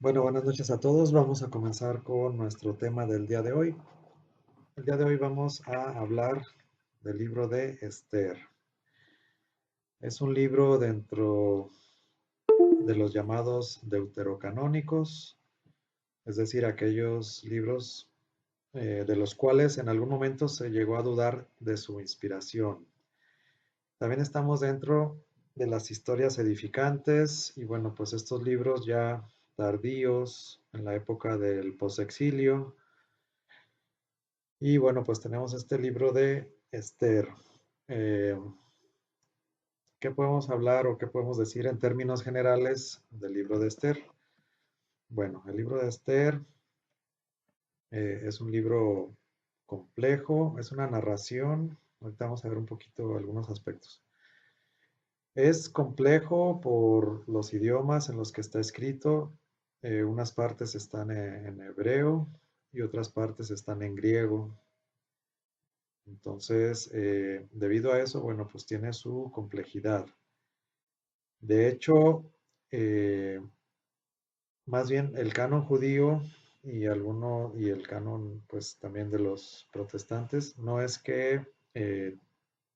Bueno, buenas noches a todos. Vamos a comenzar con nuestro tema del día de hoy. El día de hoy vamos a hablar del libro de Esther. Es un libro dentro de los llamados deuterocanónicos, es decir, aquellos libros de los cuales en algún momento se llegó a dudar de su inspiración. También estamos dentro de las historias edificantes y bueno, pues estos libros ya tardíos en la época del posexilio. Y bueno, pues tenemos este libro de Esther. Eh, ¿Qué podemos hablar o qué podemos decir en términos generales del libro de Esther? Bueno, el libro de Esther es un libro complejo, es una narración. Ahorita vamos a ver un poquito algunos aspectos. Es complejo por los idiomas en los que está escrito. Unas partes están en hebreo y otras partes están en griego. Entonces, debido a eso, bueno, pues tiene su complejidad. De hecho, eh, más bien el canon judío y el canon, pues también de los protestantes, no es que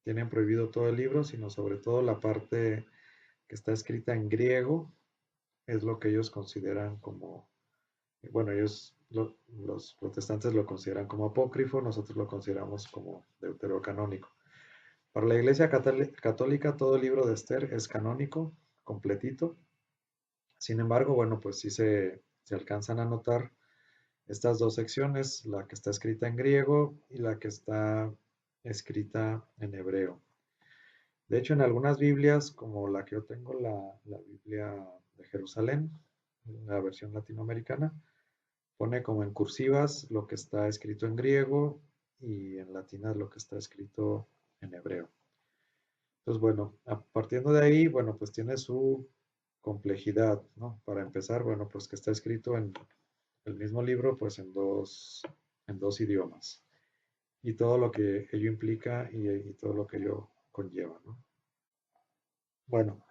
tienen prohibido todo el libro, sino sobre todo la parte que está escrita en griego, es lo que ellos consideran como, bueno, los protestantes lo consideran como apócrifo, nosotros lo consideramos como deuterocanónico. Para la Iglesia Católica todo el libro de Esther es canónico, completito. Sin embargo, bueno, pues sí se alcanzan a notar estas dos secciones, la que está escrita en griego y la que está escrita en hebreo. De hecho, en algunas Biblias, como la que yo tengo, la Biblia de Jerusalén, la versión latinoamericana, pone como en cursivas lo que está escrito en griego y en latinas lo que está escrito en hebreo. Entonces, bueno, partiendo de ahí, bueno, pues tiene su complejidad, ¿no? Para empezar, bueno, pues que está escrito en el mismo libro, pues en dos idiomas. Y todo lo que ello implica y todo lo que ello conlleva, ¿no? Bueno,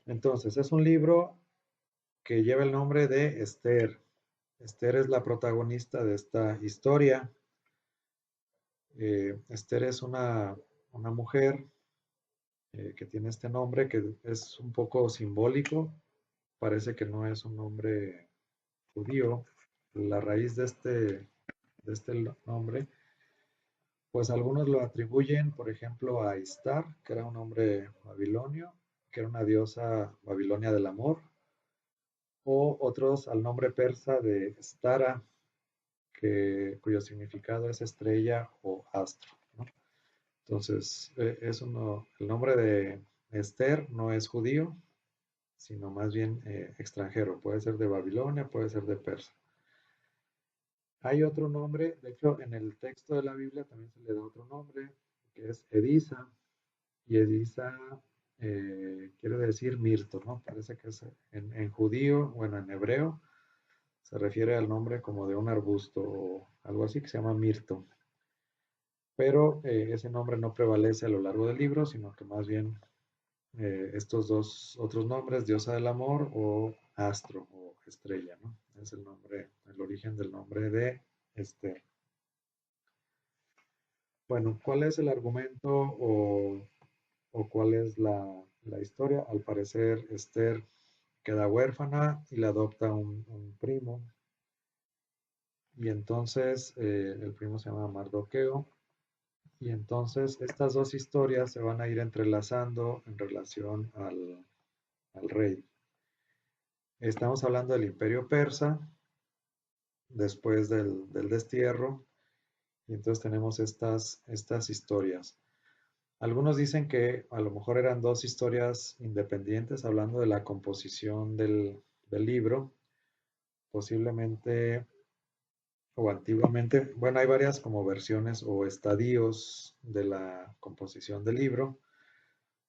entonces es un libro que lleva el nombre de Esther. Esther es la protagonista de esta historia. Esther es una mujer que tiene este nombre que es un poco simbólico. Parece que no es un nombre judío. La raíz de este nombre, pues algunos lo atribuyen, por ejemplo, a Istar, que era un nombre babilonio, que era una diosa babilonia del amor, o otros al nombre persa de Stara, cuyo significado es estrella o astro, ¿no? Entonces, el nombre de Esther no es judío, sino más bien extranjero. Puede ser de Babilonia, puede ser de Persia. Hay otro nombre, de hecho, en el texto de la Biblia también se le da otro nombre, que es Edisa, y Edisa quiere decir mirto, ¿no? Parece que es en judío, bueno, en hebreo, se refiere al nombre como de un arbusto o algo así que se llama mirto. Pero ese nombre no prevalece a lo largo del libro, sino que más bien estos dos otros nombres, diosa del amor o astro o estrella, ¿no? Es el nombre, el origen del nombre de Esther. Bueno, ¿cuál es el argumento o cuál es la historia? Al parecer, Esther queda huérfana y la adopta un primo. Y entonces el primo se llama Mardoqueo. Y entonces estas dos historias se van a ir entrelazando en relación al rey. Estamos hablando del Imperio Persa, después del destierro, y entonces tenemos estas historias. Algunos dicen que a lo mejor eran dos historias independientes, hablando de la composición del libro, posiblemente o antiguamente. Bueno, hay varias como versiones o estadios de la composición del libro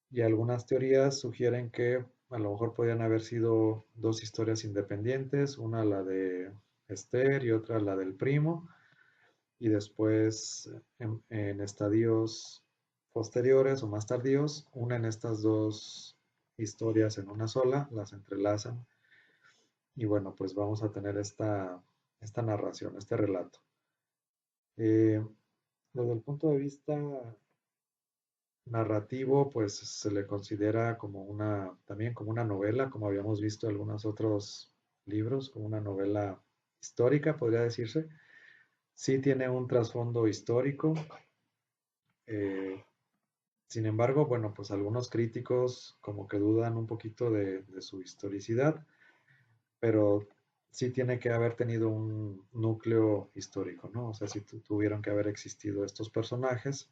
y algunas teorías sugieren que a lo mejor podían haber sido dos historias independientes, una la de Esther y otra la del primo, y después en estadios posteriores o más tardíos, unen estas dos historias en una sola, las entrelazan Y bueno, pues vamos a tener esta narración, este relato. Eh, Desde el punto de vista narrativo, pues se le considera como también como una novela, como habíamos visto en algunos otros libros, como una novela histórica, podría decirse. Sí tiene un trasfondo histórico. eh, Sin embargo, bueno, pues algunos críticos como que dudan un poquito de su historicidad, pero sí tiene que haber tenido un núcleo histórico, ¿no? O sea, sí tuvieron que haber existido estos personajes.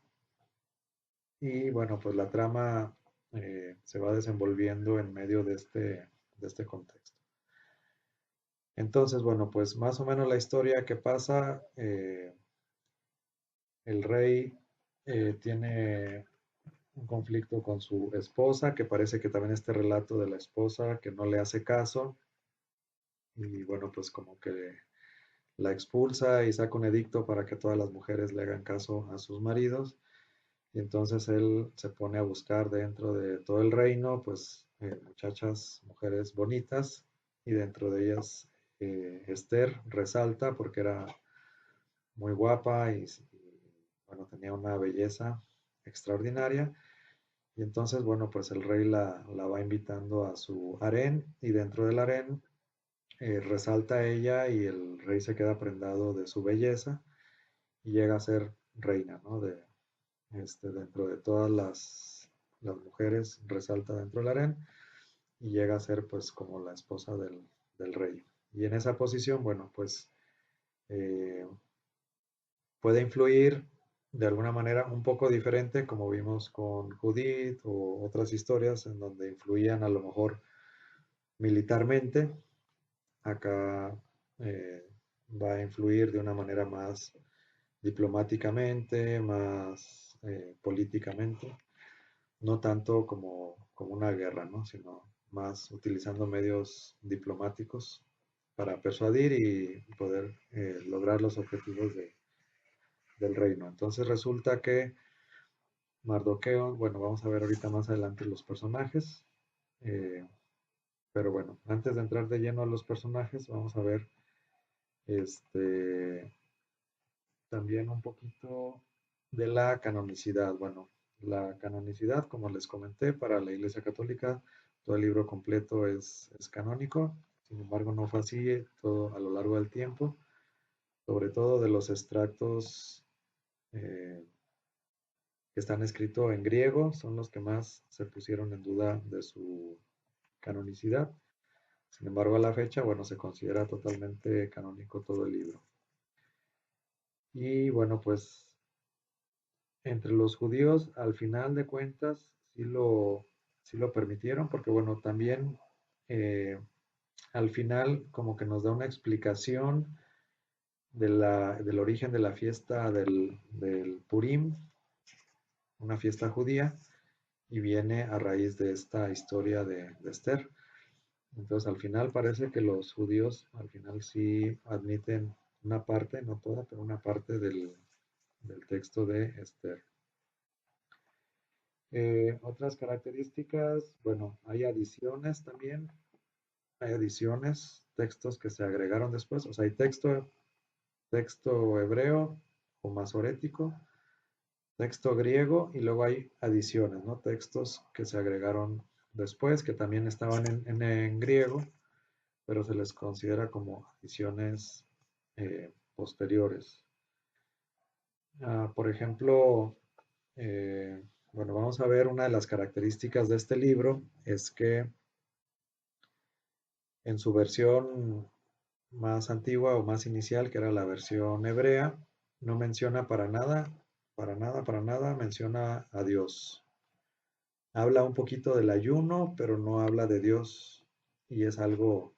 Y bueno, pues la trama se va desenvolviendo en medio de este contexto. Entonces, bueno, pues más o menos la historia que pasa, el rey tiene un conflicto con su esposa, que parece que también este relato de la esposa que no le hace caso, y bueno, pues como que la expulsa y saca un edicto para que todas las mujeres le hagan caso a sus maridos. Y entonces él se pone a buscar dentro de todo el reino, pues muchachas, mujeres bonitas, y dentro de ellas Esther resalta porque era muy guapa bueno, tenía una belleza extraordinaria. Y entonces, bueno, pues el rey la va invitando a su harén y dentro del harén resalta ella y el rey se queda prendado de su belleza y llega a ser reina, ¿no? Dentro de todas las mujeres resalta dentro del harén y llega a ser pues como la esposa del rey. Y en esa posición, bueno, pues eh, puede influir de alguna manera un poco diferente como vimos con Judith o otras historias en donde influían a lo mejor militarmente. Acá eh, va a influir de una manera más diplomáticamente, más políticamente, no tanto como una guerra, ¿no? Sino más utilizando medios diplomáticos para persuadir y poder lograr los objetivos del reino. Entonces resulta que Mardoqueo, bueno, vamos a ver ahorita más adelante los personajes, eh, pero bueno, antes de entrar de lleno a los personajes, vamos a ver este, también un poquito de la canonicidad. Bueno, la canonicidad, como les comenté, para la Iglesia Católica, todo el libro completo es canónico. Sin embargo, no fue así todo a lo largo del tiempo, sobre todo de los extractos eh, que están escritos en griego, son los que más se pusieron en duda de su canonicidad. Sin embargo, a la fecha, bueno, se considera totalmente canónico todo el libro. Y bueno, pues entre los judíos, al final de cuentas, sí lo permitieron, porque bueno, también eh, al final como que nos da una explicación del origen de la fiesta del Purim, una fiesta judía, y viene a raíz de esta historia de Esther. Entonces, al final parece que los judíos, al final sí admiten una parte, no toda, pero una parte del texto de Esther. Otras características, bueno, hay adiciones también, hay adiciones, textos que se agregaron después, o sea, hay texto hebreo o masorético, texto griego y luego hay adiciones, ¿no? Textos que se agregaron después, que también estaban en griego, pero se les considera como adiciones posteriores. Por ejemplo, eh, bueno, vamos a ver una de las características de este libro, es que en su versión más antigua o más inicial, que era la versión hebrea, no menciona para nada, menciona a Dios. Habla un poquito del ayuno, pero no habla de Dios. Y es algo,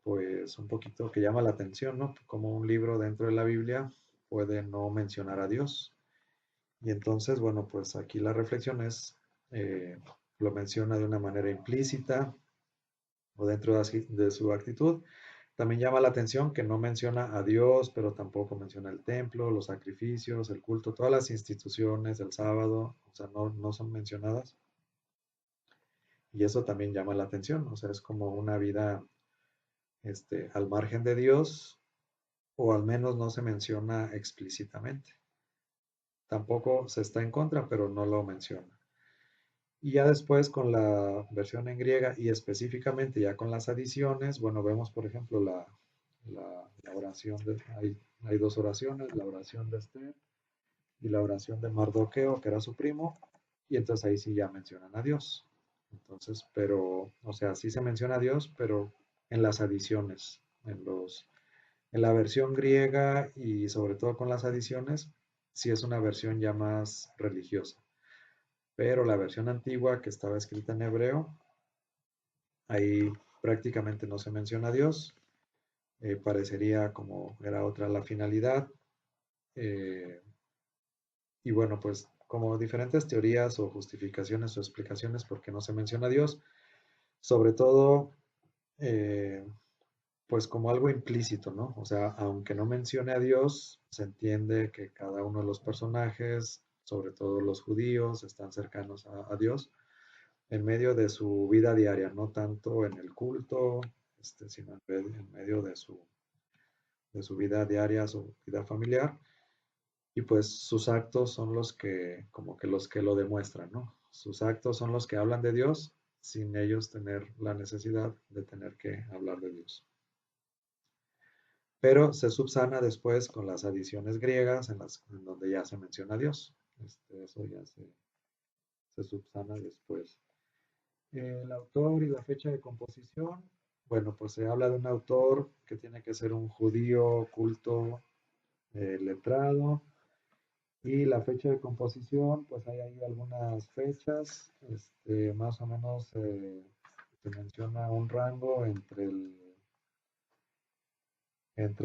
pues, un poquito que llama la atención, ¿no? Como un libro dentro de la Biblia puede no mencionar a Dios. Y entonces, bueno, pues aquí la reflexión es, lo menciona de una manera implícita o dentro de su actitud. También llama la atención que no menciona a Dios, pero tampoco menciona el templo, los sacrificios, el culto, todas las instituciones, el sábado, o sea, no son mencionadas. Y eso también llama la atención, o sea, es como una vida al margen de Dios, o al menos no se menciona explícitamente. Tampoco se está en contra, pero no lo menciona. Y ya después con la versión en griega y específicamente ya con las adiciones, bueno, vemos por ejemplo la oración hay dos oraciones, la oración de Esther y la oración de Mardoqueo, que era su primo, y entonces ahí sí ya mencionan a Dios. Entonces, pero, o sea, sí se menciona a Dios, pero en las adiciones, en la versión griega y sobre todo con las adiciones, sí es una versión ya más religiosa. Pero la versión antigua que estaba escrita en hebreo, ahí prácticamente no se menciona a Dios, parecería como era otra la finalidad. eh, y bueno, pues como diferentes teorías o justificaciones o explicaciones por qué no se menciona a Dios, sobre todo eh, pues como algo implícito, ¿no? O sea, aunque no mencione a Dios, se entiende que cada uno de los personajes, sobre todo los judíos, están cercanos a Dios en medio de su vida diaria, no tanto en el culto, sino en medio de su vida diaria, su vida familiar. Y pues sus actos son los que, como que los que lo demuestran, ¿no? Sus actos son los que hablan de Dios sin ellos tener la necesidad de tener que hablar de Dios. Pero se subsana después con las adiciones griegas en donde ya se menciona a Dios. Eso ya se subsana después. El autor y la fecha de composición, bueno, pues se habla de un autor que tiene que ser un judío culto, letrado, y la fecha de composición, pues hay ahí algunas fechas, más o menos se menciona un rango entre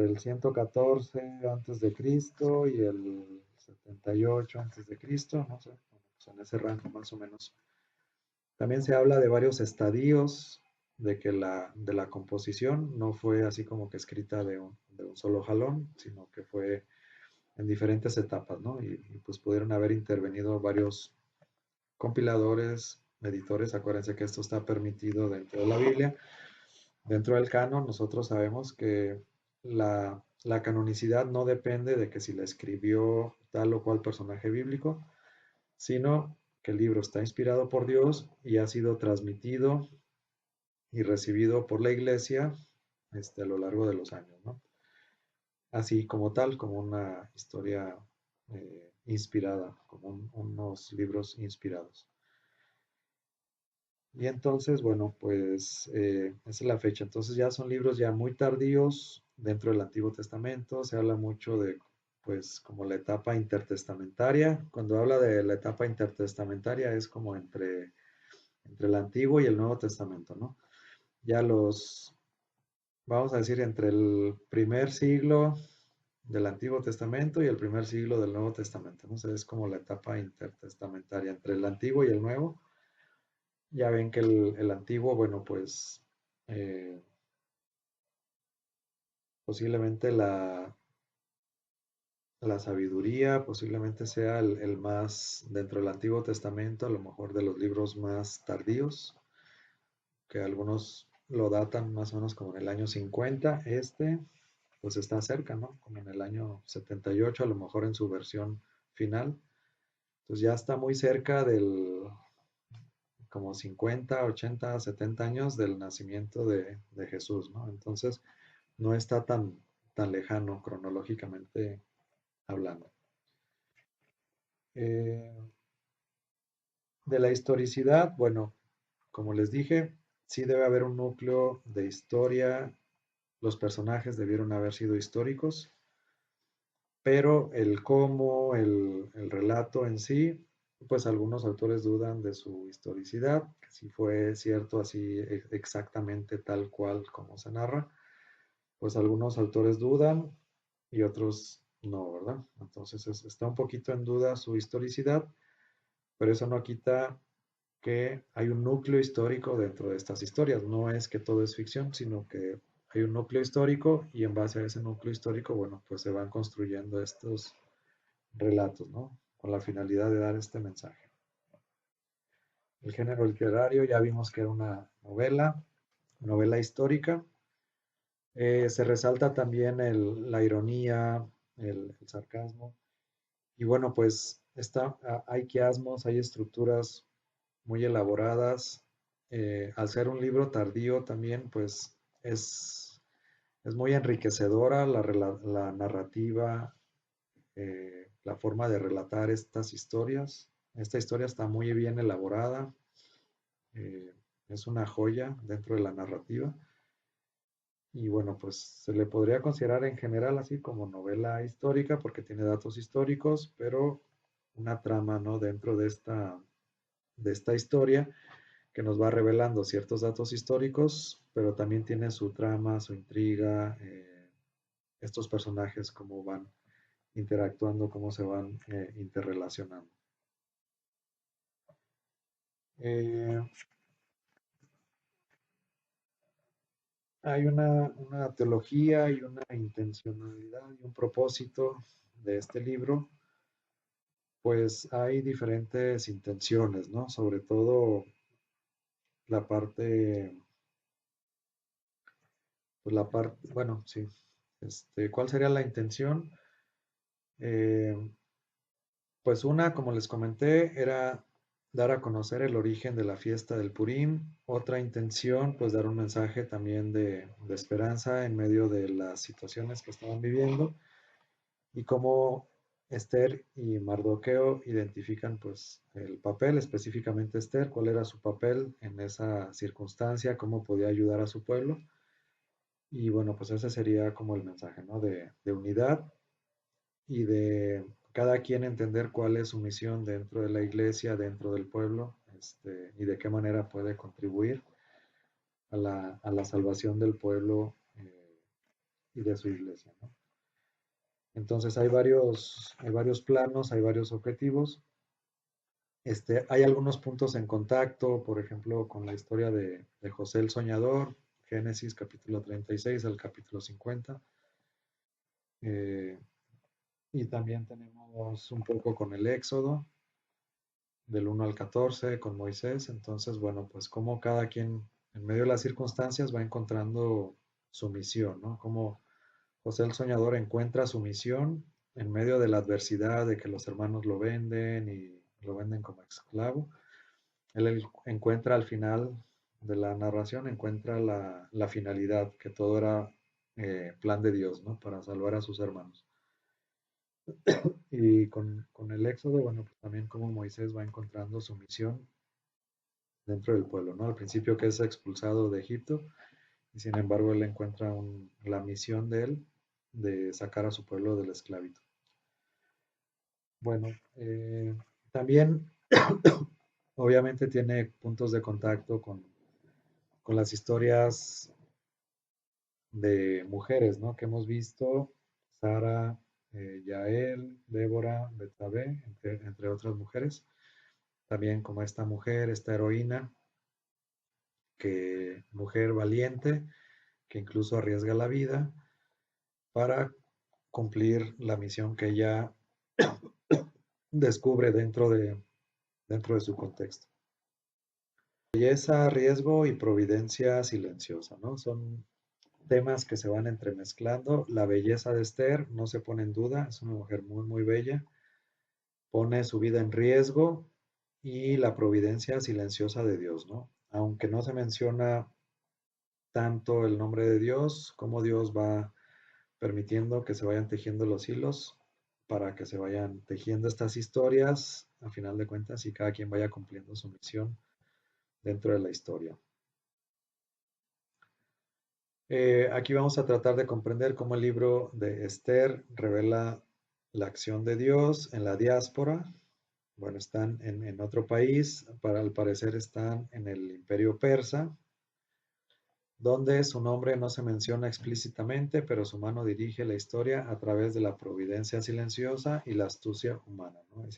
el 114 antes de Cristo y el 78 antes de Cristo, no sé, pues en ese rango más o menos. También se habla de varios estadios, de que de la composición no fue así como que escrita de un solo jalón, sino que fue en diferentes etapas, ¿no? Y pues pudieron haber intervenido varios compiladores, editores. Acuérdense que esto está permitido dentro de la Biblia. Dentro del canon, nosotros sabemos que la canonicidad no depende de que si la escribió tal o cual personaje bíblico, sino que el libro está inspirado por Dios y ha sido transmitido y recibido por la iglesia a lo largo de los años, ¿no? Así como tal, como una historia inspirada, como unos libros inspirados. Y entonces, bueno, pues esa es la fecha. Entonces ya son libros ya muy tardíos dentro del Antiguo Testamento. Se habla mucho de, pues, como la etapa intertestamentaria. Cuando habla de la etapa intertestamentaria es como entre el Antiguo y el Nuevo Testamento, ¿no? Ya vamos a decir, entre el primer siglo del Antiguo Testamento y el primer siglo del Nuevo Testamento, ¿no? O sea, es como la etapa intertestamentaria entre el Antiguo y el Nuevo. Ya ven que el Antiguo, bueno, pues eh, posiblemente la sabiduría, posiblemente sea el más, dentro del Antiguo Testamento, a lo mejor de los libros más tardíos, que algunos lo datan más o menos como en el año 50. Pues está cerca, ¿no? Como en el año 78, a lo mejor en su versión final. Entonces ya está muy cerca como 50, 80, 70 años del nacimiento de Jesús, ¿no? Entonces no está tan lejano cronológicamente hablando. Eh, de la historicidad, bueno, como les dije, sí debe haber un núcleo de historia. Los personajes debieron haber sido históricos, pero el cómo, el relato en sí, pues algunos autores dudan de su historicidad, que si fue cierto así exactamente tal cual como se narra, pues algunos autores dudan y otros no, ¿verdad? Entonces está un poquito en duda su historicidad, pero eso no quita que hay un núcleo histórico dentro de estas historias. No es que todo es ficción, sino que hay un núcleo histórico y en base a ese núcleo histórico, bueno, pues se van construyendo estos relatos, ¿no? Con la finalidad de dar este mensaje. El género literario ya vimos que era una novela histórica. Se resalta también la ironía, el sarcasmo. Y bueno, pues hay quiasmos, hay estructuras muy elaboradas. Al ser un libro tardío también, pues es muy enriquecedora la narrativa, la forma de relatar estas historias. Esta historia está muy bien elaborada, eh, es una joya dentro de la narrativa. Y bueno, pues se le podría considerar en general así como novela histórica porque tiene datos históricos, pero una trama, ¿no? Dentro de esta historia que nos va revelando ciertos datos históricos, pero también tiene su trama, su intriga, estos personajes cómo van interactuando, cómo se van interrelacionando. Eh, Hay una teología y una intencionalidad y un propósito de este libro, pues hay diferentes intenciones, ¿no? Sobre todo la parte, bueno, sí, ¿cuál sería la intención? Eh, pues una, como les comenté, era dar a conocer el origen de la fiesta del Purim. Otra intención, pues dar un mensaje también de esperanza en medio de las situaciones que estaban viviendo y cómo Esther y Mardoqueo identifican pues el papel, específicamente Esther, cuál era su papel en esa circunstancia, cómo podía ayudar a su pueblo. Y bueno, pues ese sería como el mensaje, ¿no? De unidad y de cada quien entender cuál es su misión dentro de la iglesia, dentro del pueblo, y de qué manera puede contribuir a la salvación del pueblo y de su iglesia, ¿no? Entonces hay varios planos, hay varios objetivos. Hay algunos puntos en contacto, por ejemplo, con la historia de José el Soñador, Génesis capítulo 36 al capítulo 50. Eh, y también tenemos un poco con el Éxodo, del 1 al 14 con Moisés. Entonces, bueno, pues como cada quien en medio de las circunstancias va encontrando su misión, ¿no? Como José el Soñador encuentra su misión en medio de la adversidad de que los hermanos lo venden y lo venden como esclavo. Él encuentra al final de la narración, encuentra la finalidad, que todo era plan de Dios, ¿no? Para salvar a sus hermanos. Y con el Éxodo, bueno, pues también como Moisés va encontrando su misión dentro del pueblo, ¿no? Al principio que es expulsado de Egipto y sin embargo él encuentra la misión de él de sacar a su pueblo de la esclavitud. Bueno, también obviamente tiene puntos de contacto con las historias de mujeres, ¿no? Que hemos visto, Sara, Yael, Débora, Betsabé, entre otras mujeres. También como esta mujer, esta heroína, que mujer valiente, que incluso arriesga la vida para cumplir la misión que ella descubre dentro de su contexto. Belleza, riesgo y providencia silenciosa, ¿no? Son temas que se van entremezclando. La belleza de Esther no se pone en duda, es una mujer muy, muy bella, pone su vida en riesgo y la providencia silenciosa de Dios, ¿no? Aunque no se menciona tanto el nombre de Dios, como Dios va permitiendo que se vayan tejiendo los hilos para que se vayan tejiendo estas historias, a final de cuentas, y cada quien vaya cumpliendo su misión dentro de la historia. Aquí vamos a tratar de comprender cómo el libro de Esther revela la acción de Dios en la diáspora. Bueno, están en otro país, al parecer están en el imperio persa, donde su nombre no se menciona explícitamente, pero su mano dirige la historia a través de la providencia silenciosa y la astucia humana, ¿no? Ahí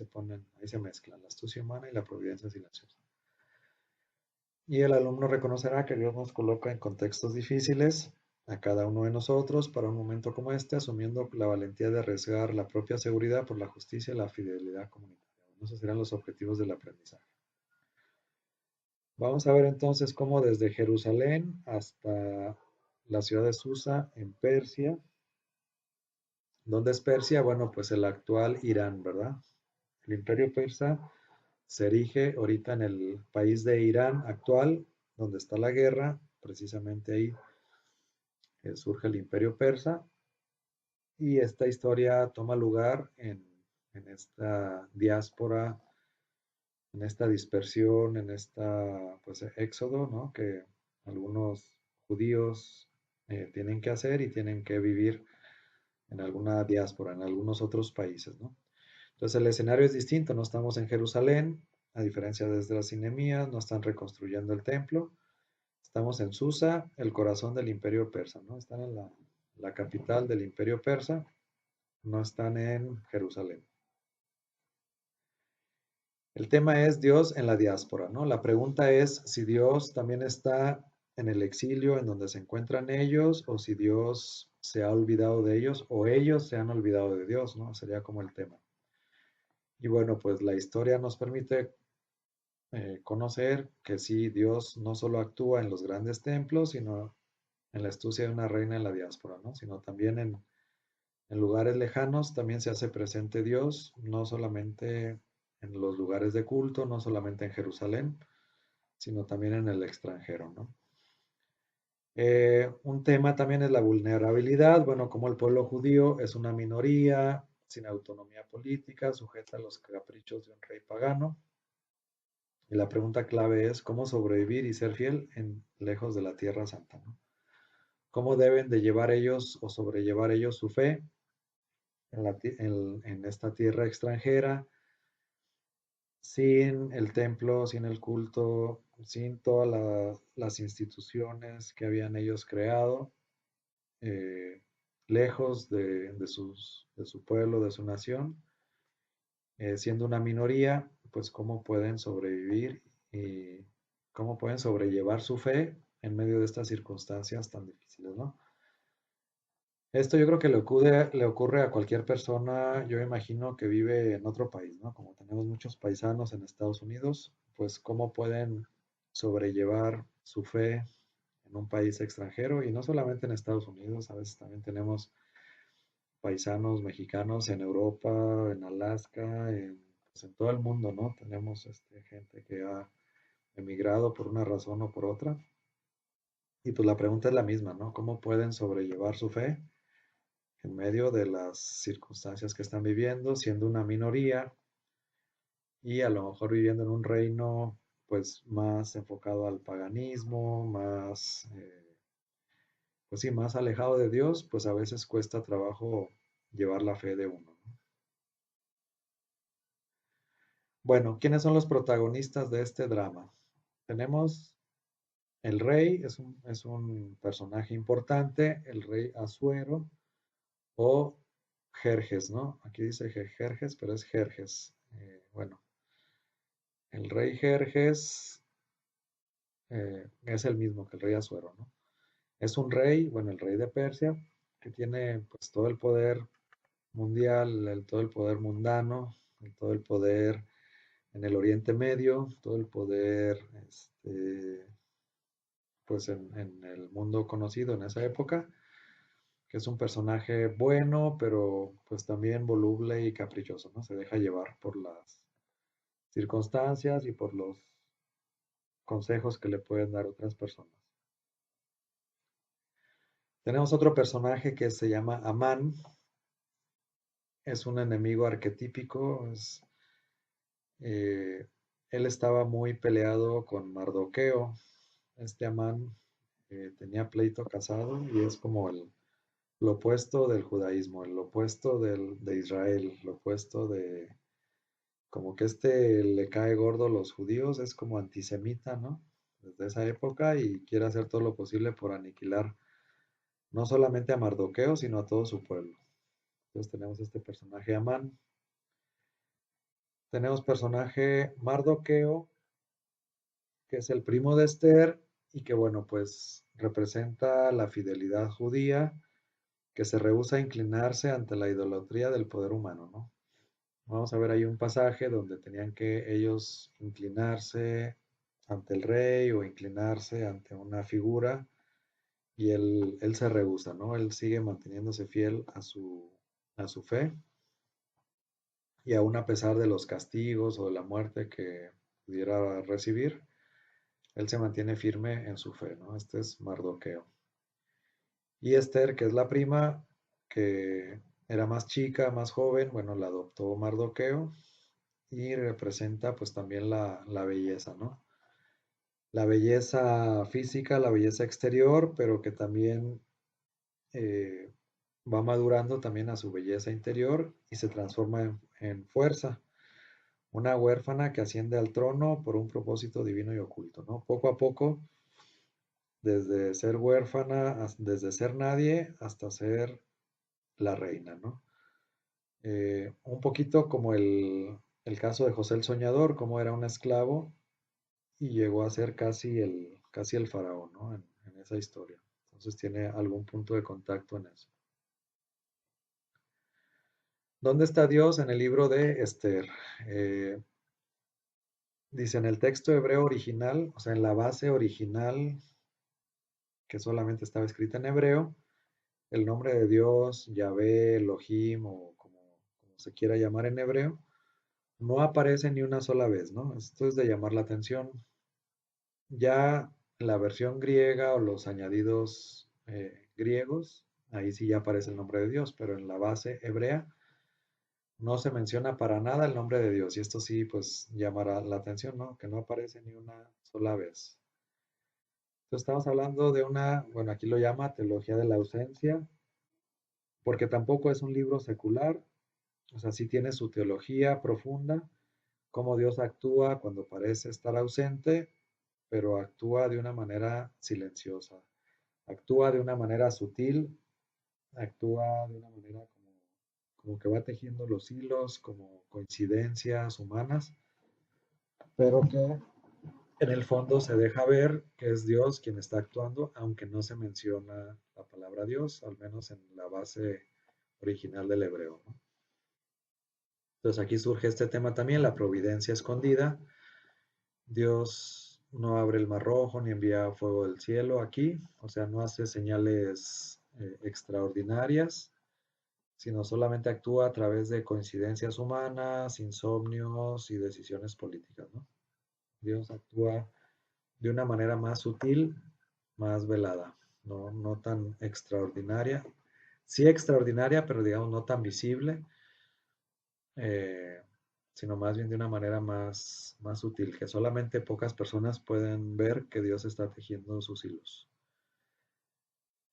se mezclan la astucia humana y la providencia silenciosa. Y el alumno reconocerá que Dios nos coloca en contextos difíciles a cada uno de nosotros para un momento como este, asumiendo la valentía de arriesgar la propia seguridad por la justicia y la fidelidad comunitaria. Esos serán los objetivos del aprendizaje. Vamos a ver entonces cómo desde Jerusalén hasta la ciudad de Susa en Persia. ¿Dónde es Persia? Bueno, pues el actual Irán, ¿verdad? El imperio persa se erige ahorita en el país de Irán actual, donde está la guerra, precisamente ahí surge el imperio persa, y esta historia toma lugar en esta diáspora, en esta dispersión, en esta pues éxodo, ¿no? Que algunos judíos tienen que hacer y tienen que vivir en alguna diáspora, en algunos otros países, ¿no? Entonces el escenario es distinto, no estamos en Jerusalén, a diferencia de Esdras y Nehemías, no están reconstruyendo el templo, estamos en Susa, el corazón del imperio persa, ¿no? Están en la capital del imperio persa, no están en Jerusalén. El tema es Dios en la diáspora, ¿no? La pregunta es si Dios también está en el exilio en donde se encuentran ellos o si Dios se ha olvidado de ellos o ellos se han olvidado de Dios, ¿no? Sería como el tema. Y bueno, pues la historia nos permite conocer que sí, Dios no solo actúa en los grandes templos, sino en la astucia de una reina en la diáspora, ¿no? Sino también en lugares lejanos también se hace presente Dios, no solamente en los lugares de culto, no solamente en Jerusalén, sino también en el extranjero, ¿no? Un tema también es la vulnerabilidad, bueno, como el pueblo judío es una minoría sin autonomía política, sujeta a los caprichos de un rey pagano. Y la pregunta clave es cómo sobrevivir y ser fiel lejos de la Tierra Santa, ¿no? ¿Cómo deben de llevar ellos o sobrellevar ellos su fe en esta tierra extranjera, sin el templo, sin el culto, sin todas las instituciones que habían ellos creado, eh, lejos de su pueblo, de su nación, siendo una minoría, pues cómo pueden sobrevivir y cómo pueden sobrellevar su fe en medio de estas circunstancias tan difíciles, ¿no? Esto yo creo que le ocurre a cualquier persona, yo imagino que vive en otro país, ¿no? Como tenemos muchos paisanos en Estados Unidos, pues cómo pueden sobrellevar su fe en un país extranjero y no solamente en Estados Unidos, a veces también tenemos paisanos mexicanos en Europa, en Alaska, pues en todo el mundo, ¿no? Tenemos gente que ha emigrado por una razón o por otra. Y pues la pregunta es la misma, ¿no? ¿Cómo pueden sobrellevar su fe en medio de las circunstancias que están viviendo, siendo una minoría y a lo mejor viviendo en un reino pues más enfocado al paganismo, más, pues sí, más alejado de Dios, pues a veces cuesta trabajo llevar la fe de uno, ¿no? Bueno, ¿quiénes son los protagonistas de este drama? Tenemos el rey, es un personaje importante, el rey Asuero o Jerjes, ¿no? Aquí dice Jerjes, pero es Jerjes. Bueno, el rey Jerjes es el mismo que el rey Asuero, ¿no? Es un rey, bueno, el rey de Persia, que tiene pues todo el poder mundial, todo el poder mundano, todo el poder en el Oriente Medio, todo el poder pues en el mundo conocido en esa época, que es un personaje bueno, pero pues también voluble y caprichoso, ¿no? Se deja llevar por las circunstancias y por los consejos que le pueden dar otras personas. Tenemos otro personaje que se llama Amán, es un enemigo arquetípico, eh, él estaba muy peleado con Mardoqueo, este Amán tenía pleito casado y es como lo opuesto del judaísmo, el opuesto de Israel, lo opuesto de, como que le cae gordo a los judíos, es como antisemita, ¿no? Desde esa época y quiere hacer todo lo posible por aniquilar no solamente a Mardoqueo, sino a todo su pueblo. Entonces tenemos este personaje Amán. Tenemos personaje Mardoqueo, que es el primo de Esther y que, bueno, pues representa la fidelidad judía que se rehúsa a inclinarse ante la idolatría del poder humano, ¿no? Vamos a ver ahí un pasaje donde tenían que ellos inclinarse ante el rey o inclinarse ante una figura y él se rehúsa, ¿no? Él sigue manteniéndose fiel a su fe y aún a pesar de los castigos o de la muerte que pudiera recibir, él se mantiene firme en su fe, ¿no? Este es Mardoqueo. Y Esther, que es la prima, que era más chica, más joven, bueno, la adoptó Mardoqueo y representa pues también la belleza, ¿no? La belleza física, la belleza exterior, pero que también eh, va madurando también a su belleza interior y se transforma en fuerza. Una huérfana que asciende al trono por un propósito divino y oculto, ¿no? Poco a poco, desde ser huérfana, desde ser nadie hasta ser la reina, ¿no? Un poquito como el caso de José el Soñador, como era un esclavo y llegó a ser casi el faraón, ¿no? En esa historia. Entonces tiene algún punto de contacto en eso. ¿Dónde está Dios en el libro de Esther? Eh, Dice en el texto hebreo original, o sea, en la base original que solamente estaba escrita en hebreo, el nombre de Dios, Yahvé, Elohim o como se quiera llamar en hebreo, no aparece ni una sola vez, ¿no? Esto es de llamar la atención. Ya en la versión griega o los añadidos griegos, ahí sí ya aparece el nombre de Dios, pero en la base hebrea no se menciona para nada el nombre de Dios. Y esto sí, pues llamará la atención, ¿no? Que no aparece ni una sola vez. Entonces estamos hablando de bueno, aquí lo llama teología de la ausencia, porque tampoco es un libro secular, o sea, sí tiene su teología profunda, cómo Dios actúa cuando parece estar ausente, pero actúa de una manera silenciosa, actúa de una manera sutil, actúa de una manera como que va tejiendo los hilos, como coincidencias humanas, pero que en el fondo se deja ver que es Dios quien está actuando, aunque no se menciona la palabra Dios, al menos en la base original del hebreo, ¿no? Entonces aquí surge este tema también, la providencia escondida. Dios no abre el mar rojo ni envía fuego del cielo aquí, o sea, no hace señales extraordinarias, sino solamente actúa a través de coincidencias humanas, insomnios y decisiones políticas, ¿no? Dios actúa de una manera más sutil, más velada, no tan extraordinaria. Sí extraordinaria, pero digamos no tan visible, eh, sino más bien de una manera más sutil, que solamente pocas personas pueden ver que Dios está tejiendo sus hilos.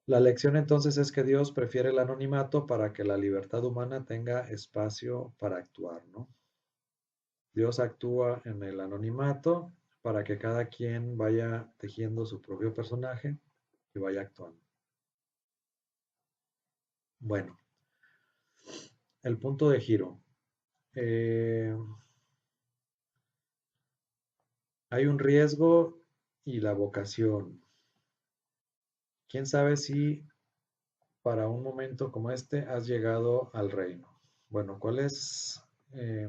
La lección entonces es que Dios prefiere el anonimato para que la libertad humana tenga espacio para actuar, ¿no? Dios actúa en el anonimato para que cada quien vaya tejiendo su propio personaje y vaya actuando. Bueno, el punto de giro. Eh, Hay un riesgo y la vocación. ¿Quién sabe si para un momento como este has llegado al reino? Bueno, eh,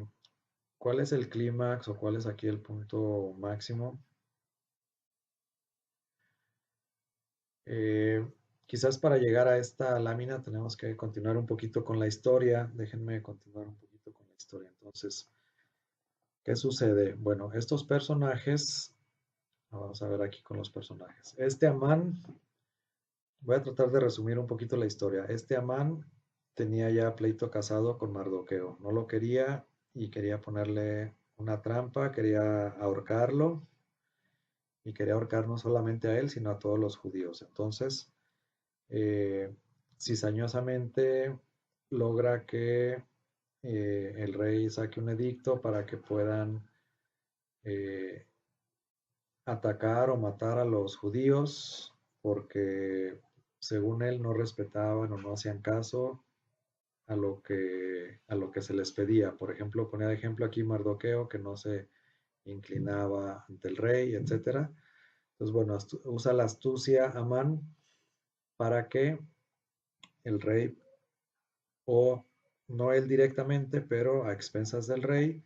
cuál es el clímax o cuál es aquí el punto máximo? Eh, Quizás para llegar a esta lámina tenemos que continuar un poquito con la historia. Déjenme continuar un poquito con la historia. Entonces, ¿qué sucede? Bueno, estos personajes, vamos a ver aquí con los personajes. Este Amán, voy a tratar de resumir un poquito la historia. Este Amán tenía ya pleito casado con Mardoqueo. No lo quería y quería ponerle una trampa, quería ahorcarlo y quería ahorcar no solamente a él, sino a todos los judíos. Entonces, eh, cizañosamente logra que el rey saque un edicto para que puedan eh, atacar o matar a los judíos porque según él no respetaban o no hacían caso a lo que se les pedía. Por ejemplo, ponía de ejemplo aquí Mardoqueo que no se inclinaba ante el rey, etcétera. Entonces, bueno, usa la astucia Amán para que el rey, o no él directamente, pero a expensas del rey,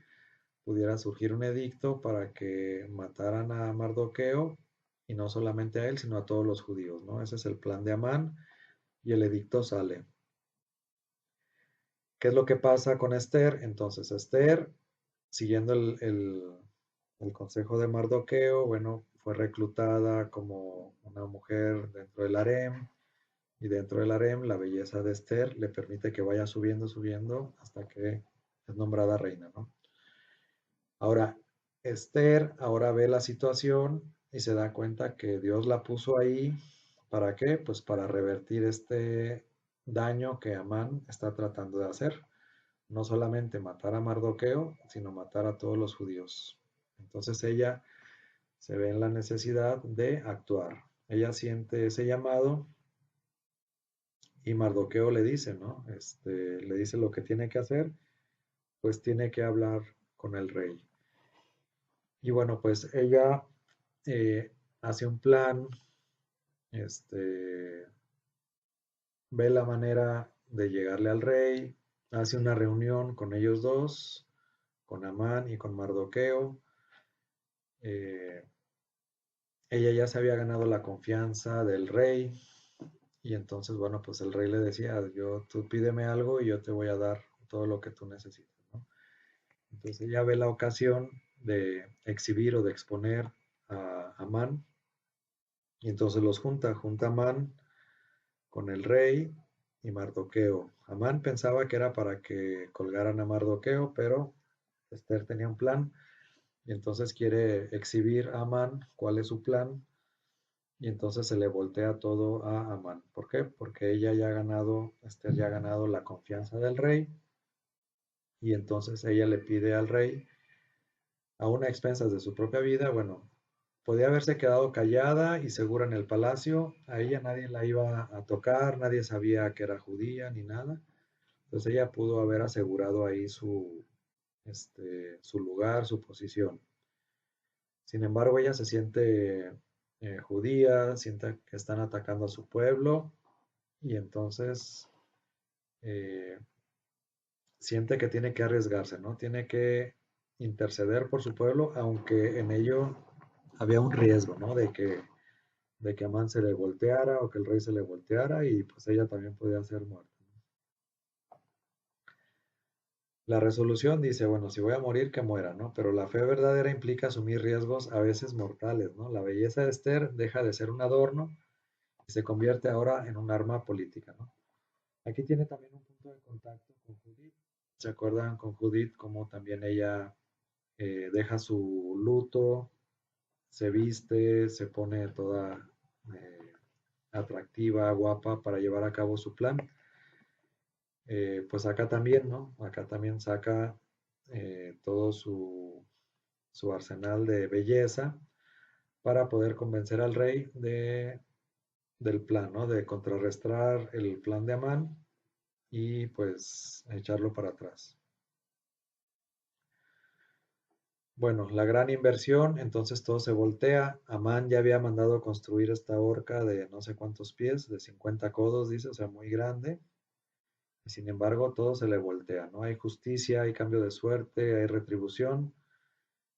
pudiera surgir un edicto para que mataran a Mardoqueo y no solamente a él, sino a todos los judíos, ¿no? Ese es el plan de Amán y el edicto sale. ¿Qué es lo que pasa con Esther? Entonces, Esther, siguiendo el consejo de Mardoqueo, bueno, fue reclutada como una mujer dentro del harem, y dentro del harem la belleza de Esther le permite que vaya subiendo, subiendo, hasta que es nombrada reina, ¿no? Ahora, Esther ahora ve la situación y se da cuenta que Dios la puso ahí. ¿Para qué? Pues para revertir este daño que Amán está tratando de hacer. No solamente matar a Mardoqueo, sino matar a todos los judíos. Entonces ella se ve en la necesidad de actuar. Ella siente ese llamado y Mardoqueo le dice, ¿no? Le dice lo que tiene que hacer, pues tiene que hablar con el rey. Y bueno, pues ella hace un plan, este, ve la manera de llegarle al rey, hace una reunión con ellos dos, con Amán y con Mardoqueo. Eh, Ella ya se había ganado la confianza del rey y entonces, bueno, pues el rey le decía, tú pídeme algo y yo te voy a dar todo lo que tú necesites, ¿no? Entonces ella ve la ocasión de exhibir o de exponer a Amán y entonces junta a Amán con el rey y Mardoqueo. Amán pensaba que era para que colgaran a Mardoqueo, pero Esther tenía un plan y entonces quiere exhibir a Amán cuál es su plan y entonces se le voltea todo a Amán. ¿Por qué? Porque ella ya ha ganado, Esther ya ha ganado la confianza del rey y entonces ella le pide al rey, a una expensas de su propia vida, bueno, podía haberse quedado callada y segura en el palacio, a ella nadie la iba a tocar, nadie sabía que era judía ni nada, entonces ella pudo haber asegurado ahí su lugar, su posición. Sin embargo, ella se siente judía, siente que están atacando a su pueblo y entonces eh, siente que tiene que arriesgarse, ¿no? Tiene que interceder por su pueblo, aunque en ello había un riesgo, ¿no? De que Amán se le volteara o que el rey se le volteara y pues ella también podía ser muerta. La resolución dice, bueno, si voy a morir, que muera, ¿no? Pero la fe verdadera implica asumir riesgos a veces mortales, ¿no? La belleza de Esther deja de ser un adorno y se convierte ahora en un arma política, ¿no? Aquí tiene también un punto de contacto con Judith. ¿Se acuerdan con Judith como también ella deja su luto, se viste, se pone toda eh, atractiva, guapa para llevar a cabo su plan? Pues acá también, ¿no? Acá también saca todo su arsenal de belleza para poder convencer al rey del plan, ¿no? De contrarrestar el plan de Amán y pues echarlo para atrás. Bueno, la gran inversión, entonces todo se voltea. Amán ya había mandado construir esta horca de no sé cuántos pies, de 50 codos, dice, o sea, muy grande. Y sin embargo, todo se le voltea, ¿no? Hay justicia, hay cambio de suerte, hay retribución.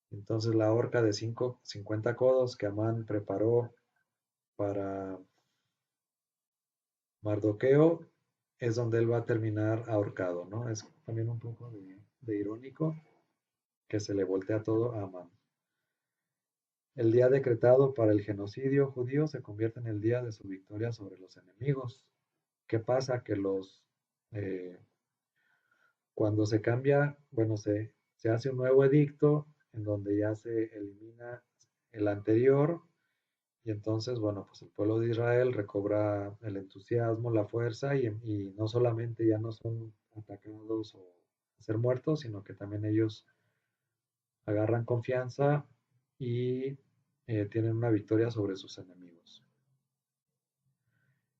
Entonces la horca de 50 codos que Amán preparó para Mardoqueo es donde él va a terminar ahorcado, ¿no? Es también un poco de irónico que se le voltea todo a Amán. El día decretado para el genocidio judío se convierte en el día de su victoria sobre los enemigos. ¿Qué pasa? Que eh, cuando se cambia, bueno, se hace un nuevo edicto en donde ya se elimina el anterior y entonces, bueno, pues el pueblo de Israel recobra el entusiasmo, la fuerza y no solamente ya no son atacados o ser muertos, sino que también ellos agarran confianza y tienen una victoria sobre sus enemigos.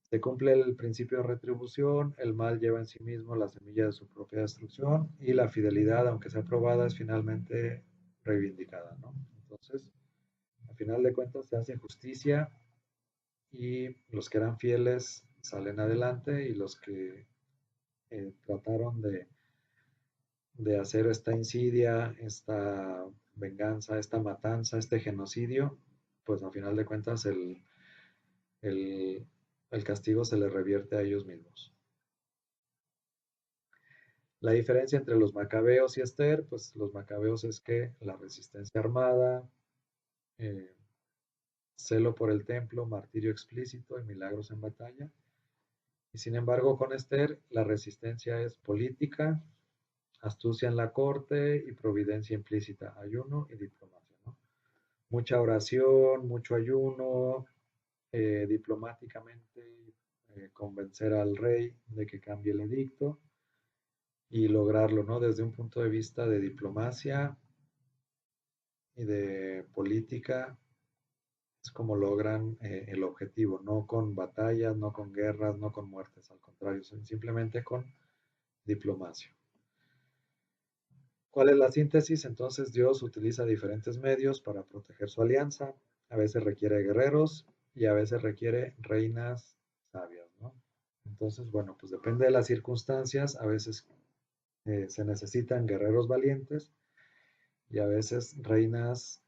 Se cumple el principio de retribución, el mal lleva en sí mismo la semilla de su propia destrucción y la fidelidad, aunque sea probada, es finalmente reivindicada, ¿no? Entonces, al final de cuentas se hace justicia y los que eran fieles salen adelante y los que trataron de hacer esta insidia, esta venganza, esta matanza, este genocidio, pues a final de cuentas el, el castigo se les revierte a ellos mismos. La diferencia entre los macabeos y Esther, pues los macabeos es que la resistencia armada, eh, celo por el templo, martirio explícito y milagros en batalla. Y sin embargo, con Esther, la resistencia es política, astucia en la corte y providencia implícita, ayuno y diplomacia, ¿no? Mucha oración, mucho ayuno, diplomáticamente convencer al rey de que cambie el edicto y lograrlo, ¿no? Desde un punto de vista de diplomacia y de política, es como logran el objetivo, no con batallas, no con guerras, no con muertes, al contrario, simplemente con diplomacia. ¿Cuál es la síntesis? Entonces Dios utiliza diferentes medios para proteger su alianza. A veces requiere guerreros y a veces requiere reinas sabias, ¿no? Entonces, bueno, pues depende de las circunstancias. A veces se necesitan guerreros valientes y a veces reinas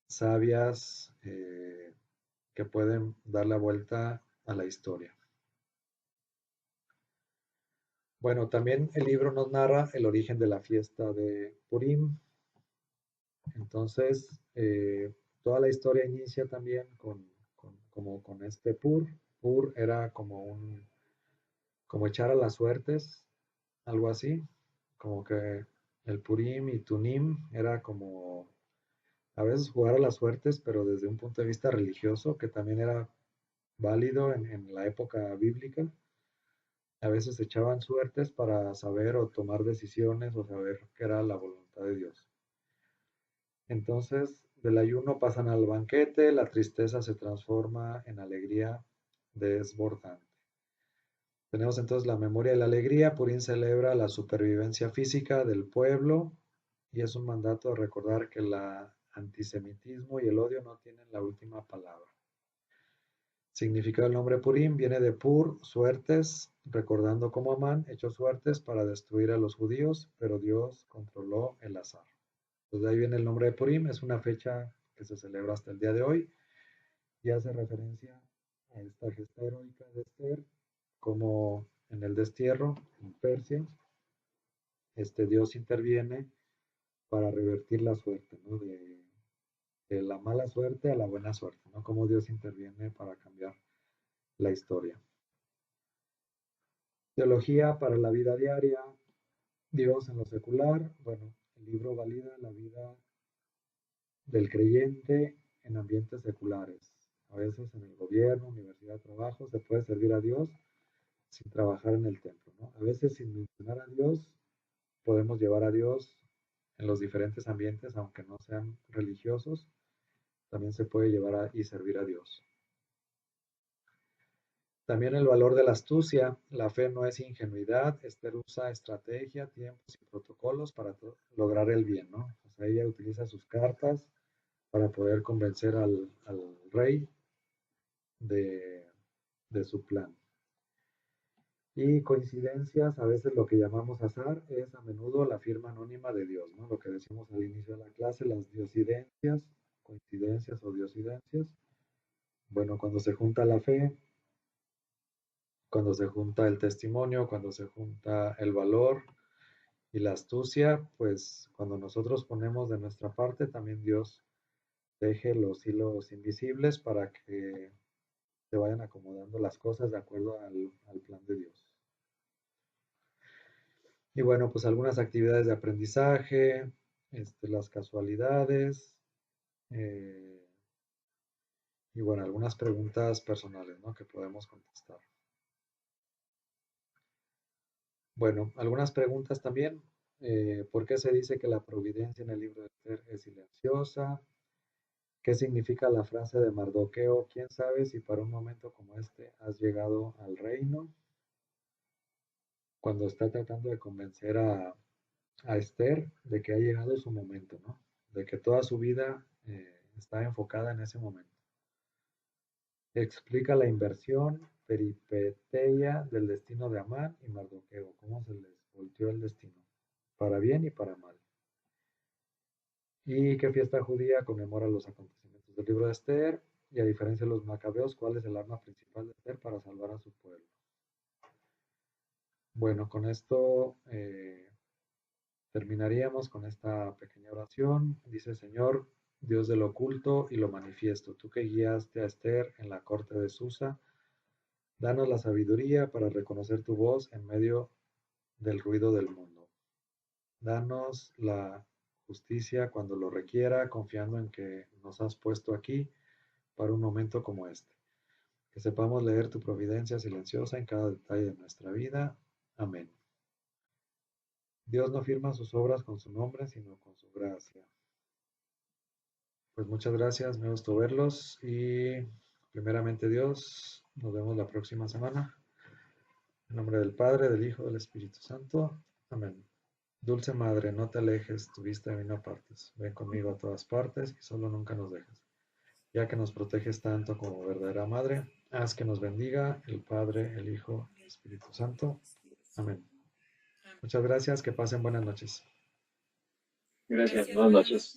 sabias que pueden dar la vuelta a la historia. Bueno, también el libro nos narra el origen de la fiesta de Purim. Entonces, toda la historia inicia también como con este Pur. Pur era como echar a las suertes, algo así, como que el Purim y Tunim era como a veces jugar a las suertes, pero desde un punto de vista religioso, que también era válido en la época bíblica. A veces echaban suertes para saber o tomar decisiones o saber qué era la voluntad de Dios. Entonces, del ayuno pasan al banquete, la tristeza se transforma en alegría desbordante. Tenemos entonces la memoria de la alegría. Purín celebra la supervivencia física del pueblo y es un mandato de recordar que el antisemitismo y el odio no tienen la última palabra. Significado del nombre Purim viene de Pur, suertes, recordando cómo Amán echó suertes para destruir a los judíos, pero Dios controló el azar. Entonces de ahí viene el nombre de Purim, es una fecha que se celebra hasta el día de hoy y hace referencia a esta gesta heroica de Esther, como en el destierro en Persia, este Dios interviene para revertir la suerte, ¿no? De la mala suerte a la buena suerte, ¿no? Como Dios interviene para cambiar la historia. Teología para la vida diaria, Dios en lo secular. Bueno, el libro valida la vida del creyente en ambientes seculares. A veces en el gobierno, universidad, trabajo, se puede servir a Dios sin trabajar en el templo, ¿no? A veces sin mencionar a Dios, podemos llevar a Dios en los diferentes ambientes, aunque no sean religiosos, también se puede llevar y servir a Dios. También el valor de la astucia. La fe no es ingenuidad. Esther usa estrategia, tiempos y protocolos para lograr el bien, ¿no? O sea, ella utiliza sus cartas para poder convencer al rey de, de su plan. Y coincidencias, a veces lo que llamamos azar, es a menudo la firma anónima de Dios, ¿no? Lo que decimos al inicio de la clase, las diosidencias, coincidencias o diosidencias. Bueno, cuando se junta la fe, cuando se junta el testimonio, cuando se junta el valor y la astucia, pues cuando nosotros ponemos de nuestra parte, también Dios teje los hilos invisibles para que se vayan acomodando las cosas de acuerdo al plan de Dios. Y bueno, pues algunas actividades de aprendizaje, las casualidades, eh, y bueno, algunas preguntas personales, ¿no? Que podemos contestar. Bueno, algunas preguntas también. ¿Por qué se dice que la providencia en el libro de Esther es silenciosa? ¿Qué significa la frase de Mardoqueo? ¿Quién sabe si para un momento como este has llegado al reino? Cuando está tratando de convencer a Esther de que ha llegado su momento, ¿no? De que toda su vida está enfocada en ese momento. Explica la inversión, peripeteia del destino de Amán y Mardoqueo, cómo se les volteó el destino, para bien y para mal. ¿Y qué fiesta judía conmemora los acontecimientos Entonces, del libro de Esther, y a diferencia de los macabeos, ¿cuál es el arma principal de Esther para salvar a su pueblo? Bueno, con esto terminaríamos con esta pequeña oración. Dice, Señor, Dios de lo oculto y lo manifiesto, tú que guiaste a Esther en la corte de Susa, danos la sabiduría para reconocer tu voz en medio del ruido del mundo. Danos la justicia cuando lo requiera, confiando en que nos has puesto aquí para un momento como este. Que sepamos leer tu providencia silenciosa en cada detalle de nuestra vida. Amén. Dios no firma sus obras con su nombre, sino con su gracia. Pues muchas gracias, me gustó verlos y primeramente Dios, nos vemos la próxima semana. En nombre del Padre, del Hijo, del Espíritu Santo. Amén. Dulce Madre, no te alejes, tu vista de mí no apartes. Ven conmigo a todas partes y solo nunca nos dejes. Ya que nos proteges tanto como verdadera Madre, haz que nos bendiga el Padre, el Hijo y el Espíritu Santo. Amén. Muchas gracias, que pasen buenas noches. Gracias, buenas noches.